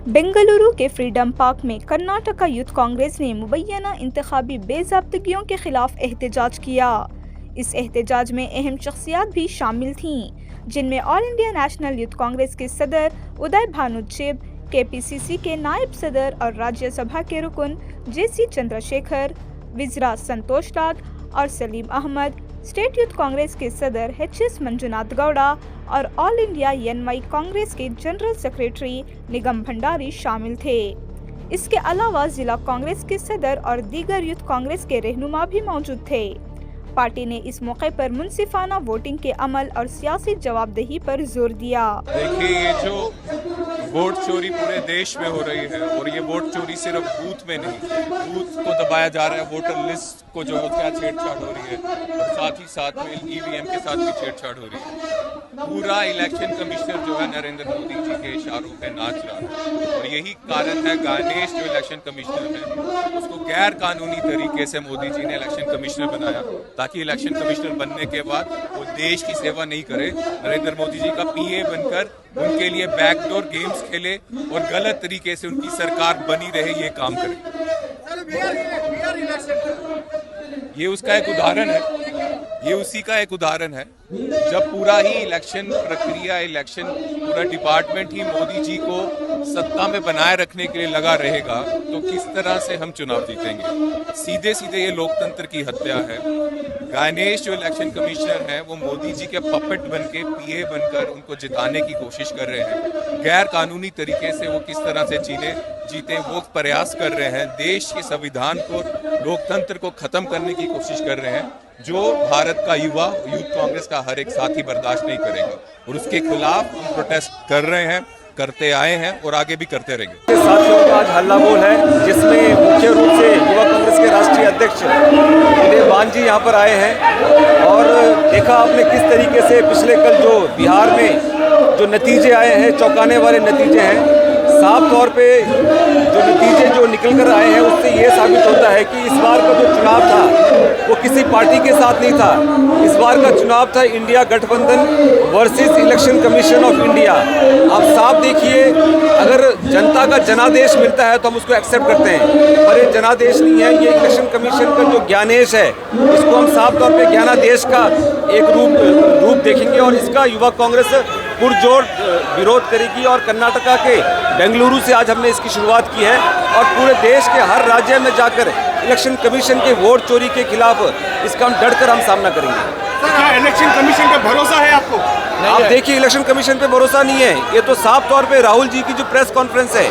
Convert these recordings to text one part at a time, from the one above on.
बेंगलुरु के freedom park में Karnataka youth Congress ने मुबैना इंतखाबी बेज़ाब्तगियों के खिलाफ एहतजाज किया। इस एहतजाज में अहम शख्सियात भी शामिल थीं, जिनमें all India national youth Congress के सदर उदय भानु चिब, केपीसीसी के नायब सदर और राज्यसभा के रुकन जेसी चंद्रशेखर, विजरा संतोष लाड और सलीम अहमद, स्टेट यूथ कांग्रेस के सदर एच.एस. मंजुनाथ गौड़ा और ऑल इंडिया एनवाई कांग्रेस के जनरल सेक्रेटरी निगम भंडारी शामिल थे। इसके अलावा जिला कांग्रेस के सदर और दीगर यूथ कांग्रेस के रहनुमा भी मौजूद थे। पार्टी ने इस मौके पर मुनसिफाना वोटिंग के अमल और सियासी जवाबदेही पर जोर दिया। देखिए, ये जो वोट चोरी पूरे देश में हो रही है और ये वोट चोरी सिर्फ बूथ में नहीं, बूथ को दबाया जा रहा है, वोटर लिस्ट को जो है उसका छेड़छाड़ हो रही है और साथ ही साथ में ईवीएम के साथ भी छेड़छाड़ हो रही है। पूरा इलेक्शन कमिश्नर जो है नरेंद्र मोदी जी के इशारों पे नाच रहा है और यही कारण है गणेश जो इलेक्शन कमिश्नर है उसको गैर कानूनी तरीके से मोदी जी ने इलेक्शन कमिश्नर बनाया ताकि इलेक्शन कमिश्नर बनने के बाद वो देश की सेवा नहीं करे, नरेंद्र मोदी जी का पीए बनकर उनके लिए बैकडोर गेम्स खेले और गलत तरीके से उनकी सरकार बनी रहे, ये काम करे। ये उसका एक उदाहरण है, ये उसी का एक उदाहरण है। जब पूरा ही इलेक्शन प्रक्रिया, इलेक्शन पूरा डिपार्टमेंट ही मोदी जी को सत्ता में बनाए रखने के लिए लगा रहेगा तो किस तरह से हम चुनाव जीतेंगे। सीधे सीधे ये लोकतंत्र की हत्या है। गणेश जो इलेक्शन कमिश्नर हैं वो मोदी जी के पपेट बनके पीए बनकर उनको जिताने की कोशिश कर रहे हैं। गैर कानूनी तरीके से वो किस तरह से जीते वो प्रयास कर रहे हैं। देश के संविधान को, लोकतंत्र को खत्म करने की कोशिश कर रहे हैं, जो भारत का युवा यूथ कांग्रेस का हर एक साथी बर्दाश्त नहीं करेगा और उसके खिलाफ हम प्रोटेस्ट कर रहे हैं, करते आए हैं और आगे भी करते रहेंगे। साथियों का आज हल्ला बोल है जिसमें मुख्य रूप से युवा कांग्रेस के राष्ट्रीय अध्यक्ष उदय भानु जी यहाँ पर आए हैं और देखा आपने किस तरीके से पिछले कल जो बिहार में जो नतीजे आए हैं, चौंकाने वाले नतीजे हैं। साफ तौर पे जो नतीजे जो निकल कर आए हैं उससे ये साबित होता है कि इस बार का जो चुनाव था वो किसी पार्टी के साथ नहीं था। इस बार का चुनाव था इंडिया गठबंधन versus election commission of India. आप साफ देखिए, अगर जनता का जनादेश मिलता है तो हम उसको एक्सेप्ट करते हैं, पर ये जनादेश नहीं है, ये इलेक्शन कमीशन का जो ज्ञानेश है इसको हम साफ तौर पर ज्ञानादेश का एक रूप देखेंगे और इसका युवा कांग्रेस पुरजोर विरोध करेगी। और कर्नाटका के बेंगलुरु से आज हमने इसकी शुरुआत की है और पूरे देश के हर राज्य में जाकर इलेक्शन कमीशन के वोट चोरी के खिलाफ इसका हम डटकर हम सामना करेंगे। क्या इलेक्शन कमीशन पे भरोसा है आपको? आप देखिए, इलेक्शन कमीशन पे भरोसा नहीं है, ये तो साफ तौर पे राहुल जी की जो प्रेस कॉन्फ्रेंस है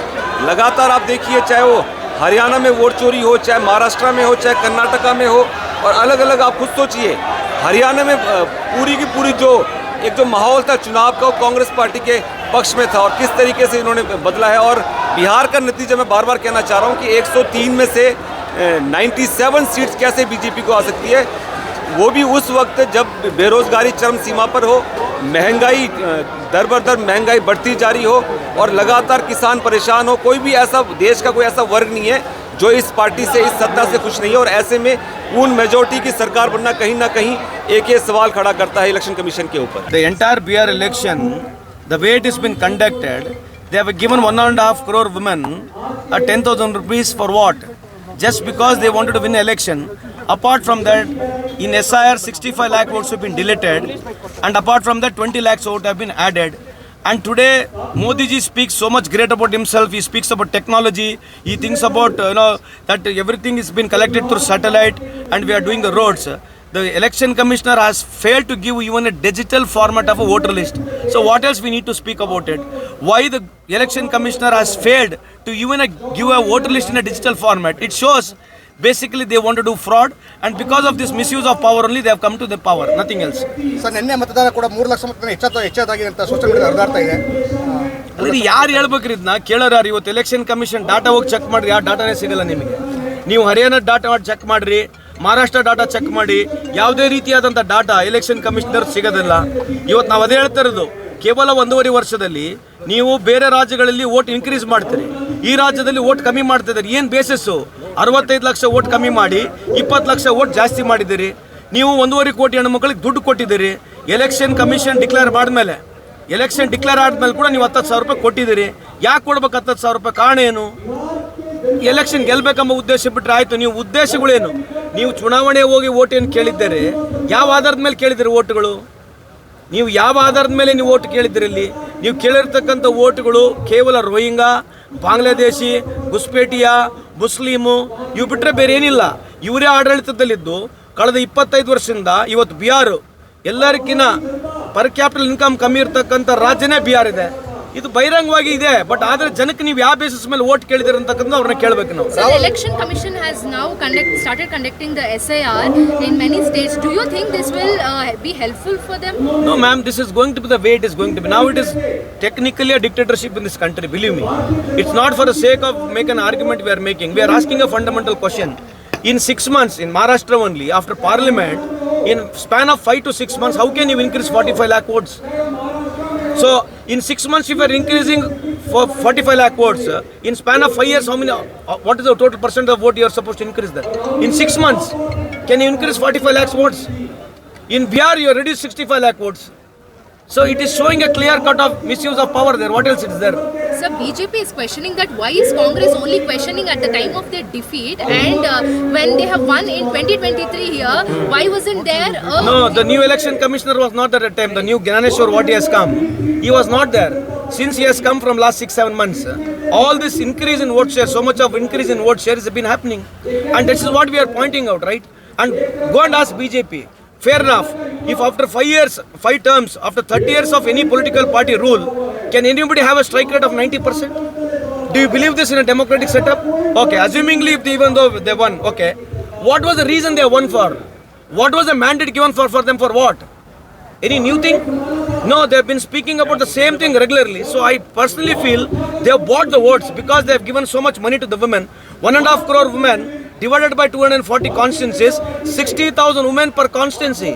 लगातार आप देखिए, चाहे वो हरियाणा में वोट चोरी हो, चाहे महाराष्ट्र में हो, चाहे कर्नाटका में हो, और अलग अलग आप खुद सोचिए हरियाणा में पूरी की पूरी जो एक जो माहौल था चुनाव का कांग्रेस पार्टी के पक्ष में था और किस तरीके से इन्होंने बदला है। और बिहार का नतीजा मैं बार बार कहना चाह रहा हूँ कि 103 में से 97 सीट्स कैसे बीजेपी को आ सकती है, वो भी उस वक्त जब बेरोजगारी चरम सीमा पर हो, महंगाई दर बर दर महंगाई बढ़ती जा रही हो और लगातार किसान परेशान हो। कोई भी ऐसा देश का कोई ऐसा वर्ग नहीं है जो इस पार्टी से, इस सत्ता से खुश नहीं है और ऐसे में पूर्ण मेजोरिटी की सरकार बनना कहीं ना कहीं एक ये सवाल खड़ा करता है इलेक्शन कमीशन के ऊपर। The entire BR election, the way it has been conducted, they have given 1.5 crore women a 10,000 rupees for what? Just because they wanted to win an election. Apart from that, in SIR 65 lakh votes have been deleted, and apart from that 20 lakhs votes have been added. And today Modi ji speaks so much great about himself. He speaks about technology. He thinks about that everything is been collected through satellite and we are doing the roads. The election commissioner has failed to give even a digital format of a voter list. So what else we need to speak about it? Why the election commissioner has failed to even give a voter list in a digital format? It shows basically they want to do fraud, and because of this misuse of power only they have come to the power, nothing else. Sir, ನಿನ್ನೆ ಮತದಾನ ಕೂಡ 3 ಲಕ್ಷ ಮತದಾನ ಹೆಚ್ಚಾಗಿದೆ ಅಂತ social media ಹರಿದಾಡ್ತಾ ಇದೆ. ಅಲ್ರಿ ಯಾರು ಹೇಳ್ಬೇಕ್ರಿ ಇದನ್ನ ಕೇಳೋರು ಯಾರು? ಇವತ್ತು ಎಲೆಕ್ಷನ್ ಕಮಿಷನ್ ಡಾಟಾ ಹೋಗಿ ಚೆಕ್ ಮಾಡಿರಿ, ಯಾವ ಡಾಟಾನೇ ಸಿಗಲ್ಲ ನಿಮಗೆ. ನೀವು ಹರಿಯಾಣ ಡಾಟಾ ಚೆಕ್ ಮಾಡಿರಿ, ಮಹಾರಾಷ್ಟ್ರ ಡಾಟಾ ಚೆಕ್ ಮಾಡಿ, ಯಾವುದೇ ರೀತಿಯಾದಂಥ ಡಾಟಾ ಎಲೆಕ್ಷನ್ ಕಮಿಷನರ್ ಸಿಗೋದಿಲ್ಲ. ಇವತ್ತು ನಾವು ಅದೇ ಹೇಳ್ತಾ ಇರೋದು, ಕೇವಲ 1.5 ವರ್ಷದಲ್ಲಿ ನೀವು ಬೇರೆ ರಾಜ್ಯಗಳಲ್ಲಿ ವೋಟ್ ಇನ್ಕ್ರೀಸ್ ಮಾಡ್ತೀರಿ, ಈ ರಾಜ್ಯದಲ್ಲಿ ವೋಟ್ ಕಮ್ಮಿ ಮಾಡ್ತಿದ್ದೀರಿ. ಏನು ಬೇಸಿಸ್ಸು? 65 ಲಕ್ಷ ವೋಟ್ ಕಮ್ಮಿ ಮಾಡಿ 20 ಲಕ್ಷ ವೋಟ್ ಜಾಸ್ತಿ ಮಾಡಿದ್ದೀರಿ. ನೀವು 1.5 ಕೋಟಿ ಹೆಣ್ಮಕ್ಳಿಗೆ ದುಡ್ಡು ಕೊಟ್ಟಿದ್ದೀರಿ. ಎಲೆಕ್ಷನ್ ಕಮಿಷನ್ ಡಿಕ್ಲೇರ್ ಆದಮೇಲೆ ಕೂಡ ನೀವು 10,000 ರೂಪಾಯಿ ಕೊಟ್ಟಿದ್ದೀರಿ. ಯಾಕೆ ಕೊಡ್ಬೇಕು 10,000 ರೂಪಾಯಿ? ಕಾರಣ ಏನು? ಎಲೆಕ್ಷನ್ ಗೆಲ್ಬೇಕೆಂಬ ಉದ್ದೇಶ ಬಿಟ್ಟರೆ ಆಯಿತು. ನೀವು ಉದ್ದೇಶಗಳೇನು? ನೀವು ಚುನಾವಣೆ ಹೋಗಿ ವೋಟ್ ಏನು ಕೇಳಿದ್ದೀರಿ? ಯಾವ ಆಧಾರದ ಮೇಲೆ ಕೇಳಿದ್ದೀರಿ ಓಟ್ಗಳು? ನೀವು ಯಾವ ಆಧಾರದ ಮೇಲೆ ನೀವು ಓಟ್ ಕೇಳಿದ್ದೀರಿ? ಇಲ್ಲಿ ನೀವು ಕೇಳಿರ್ತಕ್ಕಂಥ ಓಟ್ಗಳು ಕೇವಲ ರೋಹಿಂಗಾ, ಬಾಂಗ್ಲಾದೇಶಿ, ಗುಸ್ಪೇಟಿಯಾ, ಮುಸ್ಲಿಮು ಇವು ಬಿಟ್ಟರೆ ಬೇರೆ ಏನಿಲ್ಲ. ಇವರೇ ಆಡಳಿತದಲ್ಲಿದ್ದು ಕಳೆದ 25 ವರ್ಷದಿಂದ ಇವತ್ತು ಬಿಹಾರ್ ಎಲ್ಲರಿಗಿಂತ ಪರ್ ಕ್ಯಾಪಿಟಲ್ ಇನ್ಕಮ್ ಕಮ್ಮಿ ಇರ್ತಕ್ಕಂಥ ರಾಜ್ಯನೇ ಬಿಹಾರ್ ಇದೆ. ಇದು ಬಹಿರಂಗವಾಗಿ ಇದೆ. ಬಟ್ ಆದರೆ ಜನಕ್ಕೆ ನೀವು ಯಾವ ಬೇಸಿಸ್ ಮೇಲೆ ವೋಟ್ ಕೇಳಿದಿರ ಅಂತಕ್ಕಂಥ ಅವ್ರನ್ನ ಕೇಳಬೇಕು ನಾವು. So the election commission has now started conducting the SIR in many states. Do you think this will be helpful for them? No ma'am, this is going to be the way it is going to be. Now it is technically a dictatorship in this country, believe me. It's not for the sake of make an argument we are making. We are asking a fundamental question. In 6 months, in Maharashtra only, after parliament, in span of 5 to 6 months, how can you increase 45 lakh votes? So, in 6 months, if you are increasing for 45 lakh votes, in span of 5 years, how many? What is the total percent of vote you are supposed to increase that? In 6 months, can you increase 45 lakh votes? In Bihar, you reduce 65 lakh votes. So, it is showing a clear cut of misuse of power there. What else is there? Sir, BJP is questioning that why is Congress only questioning at the time of their defeat, and when they have won in 2023 here, why wasn't there a... No, the new election commissioner was not there at that time. The new Gyaneshwar, what he has come, he was not there. Since he has come from last 6-7 months, all this increase in vote share, so much of increase in vote share has been happening. And this is what we are pointing out, right? And go and ask BJP. Fair enough. If after 5 years, 5 terms, after 30 years of any political party rule, can anybody have a strike rate of 90%? Do you believe this in a democratic setup? Okay, assumingly if even though they won, okay. What was the reason they won for? What was the mandate given for them for what? Any new thing? No, they have been speaking about the same thing regularly. So I personally feel they have bought the votes because they have given so much money to the women. 1.5 crore women divided by 240 constituencies, 60,000 women per constituency.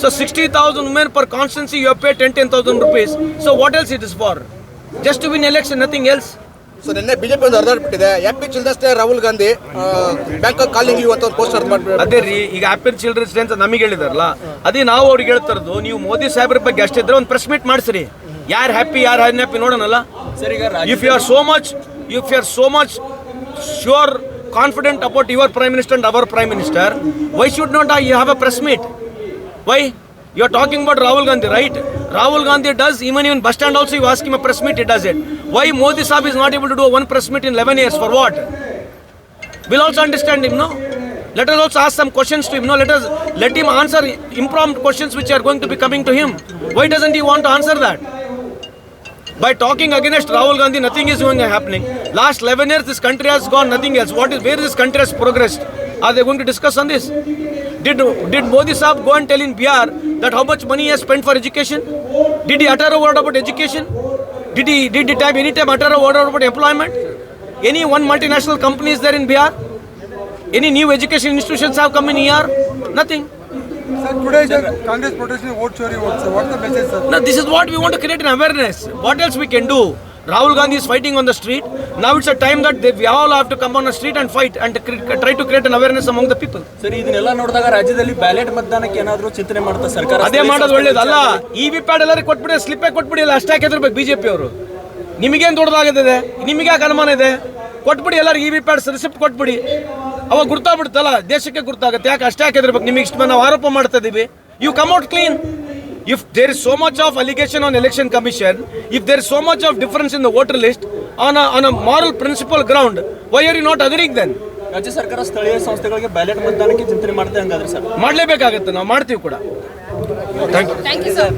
So 60,000 women per constituency, you have paid 10,000 rupees. So what else it is for? Just to win election, nothing else. So ನಿನ್ನೆ BJP ಒಂದು ಹರಿದಾಡ್ಬಿಟ್ಟಿದೆ. Happy children's day Rahul Gandhi Bangkok calling you ಅಂತ ಒಂದು poster ಮಾಡ್ಬಿಟ್ಟು. ಅದೇ ರೀ, ಈಗ happy children's day ಅಂತ ನಮಗೆ ಹೇಳಿದಾರಲ್ಲ, ಅದೇ ನಾವು ಅವ್ರಿಗೆ ಹೇಳ್ತಾರದು, ನೀವು ಮೋದಿ ಸಾಹೇಬ್ರ ಬಗ್ಗೆ ಅಷ್ಟಿದ್ರೆ ಒಂದು ಪ್ರೆಸ್ ಮೀಟ್ ಮಾಡಿಸ್ರಿ. ಯಾರು ಹ್ಯಾಪಿ ಯಾರು ಅನ್ಹ್ಯಾಪಿ ನೋಡೋಣಲ್ಲ. If you are so much sure confident about your prime minister and our prime minister, why should not you have a press meet? Why? You are talking about Rahul Gandhi, right? Rahul Gandhi does, even bus stand also you ask him a press meet, he does it. Why Modi Sahib is not able to do one press meet in 11 years? For what? We'll also understand him, no? Let us also ask some questions to him, no? Let him answer impromptu questions which are going to be coming to him. Why doesn't he want to answer that? By talking against Rahul Gandhi, nothing is going to happening. Last 11 years, this country has gone nothing else. Where this country has progressed? Are they going to discuss on this? Did Modi Sahib go and tell in Bihar that how much money he has spent for education? Did he utter a word about education? Did he any time utter a word about employment? Any one multinational company is there in Bihar? Any new education institutions have come in here? Nothing. Sir, today the Congress protesting vote chori vote. So what's the message, sir? No, this is what we want to create an awareness. What else we can do? Rahul Gandhi is fighting on the street. Now it's a time that we all have to come on the street and fight and try to create an awareness among the people. Sir, ಇದನ್ನೆಲ್ಲ ನೋಡಿದಾಗ ರಾಜ್ಯದಲ್ಲಿ ballot ಮತದಾನಕ್ಕೆ ಏನಾದರೂ ಚಿಂತನೆ ಮಾಡ್ತಾ ಸರ್ಕಾರ? ಅದೇ ಮಾಡೋದು ಒಳ್ಳೇದಲ್ಲ. EVPAD ಎಲ್ಲರಿಗೆ ಕೊಟ್ಬಿಡಿ, ಸ್ಲಿಪ್ಪೇ ಕೊಟ್ಬಿಡಿ, ಇಲ್ಲ ಅಷ್ಟೇ ಹಾಕಿದ್ರಬೇಕು ಬಿಜೆಪಿ ಅವರು. ನಿಮಗೇನು ದೊಡ್ಡದಾಗಿದೆ? ನಿಮಗೆ ಯಾಕೆ ಅನುಮಾನ ಇದೆ? ಕೊಟ್ಬಿಡಿ, ಎಲ್ಲರಿಗೆ EVPAD ರಿಸಿಪ್ಟ್ ಕೊಟ್ಬಿಡಿ. ಅವಾಗ ಗುರ್ತಾಗ್ಬಿಡುತ್ತಲ್ಲ, ದೇಶಕ್ಕೆ ಗುರ್ತಾಗುತ್ತೆ. ಯಾಕೆ ಅಷ್ಟೇ ಹಾಕಿದ್ರಬೇಕು? ನಿಮಗೆ ಇಷ್ಟು ನಾವು ಆರೋಪ ಮಾಡ್ತಾ ಇದೀವಿ. You come out clean. If there is so much of allegation on election commission, if there is so much of difference in the voter list on a moral principle ground, why are you not agreeing then? ರಾಜ್ಯ ಸರ್ಕಾರ ಸ್ಥಳೀಯ ಸಂಸ್ಥೆಗಳಿಗೆ ballot ಮತದಾನಕ್ಕೆ ಚಿಂತನೆ ಮಾಡ್ತಾ ಹಂಗಾದ್ರೆ sir? ಮಾಡಲೇಬೇಕಾಗುತ್ತೆ, ನಾವು ಮಾಡ್ತೀವಿ ಕೂಡ. Thank you, sir.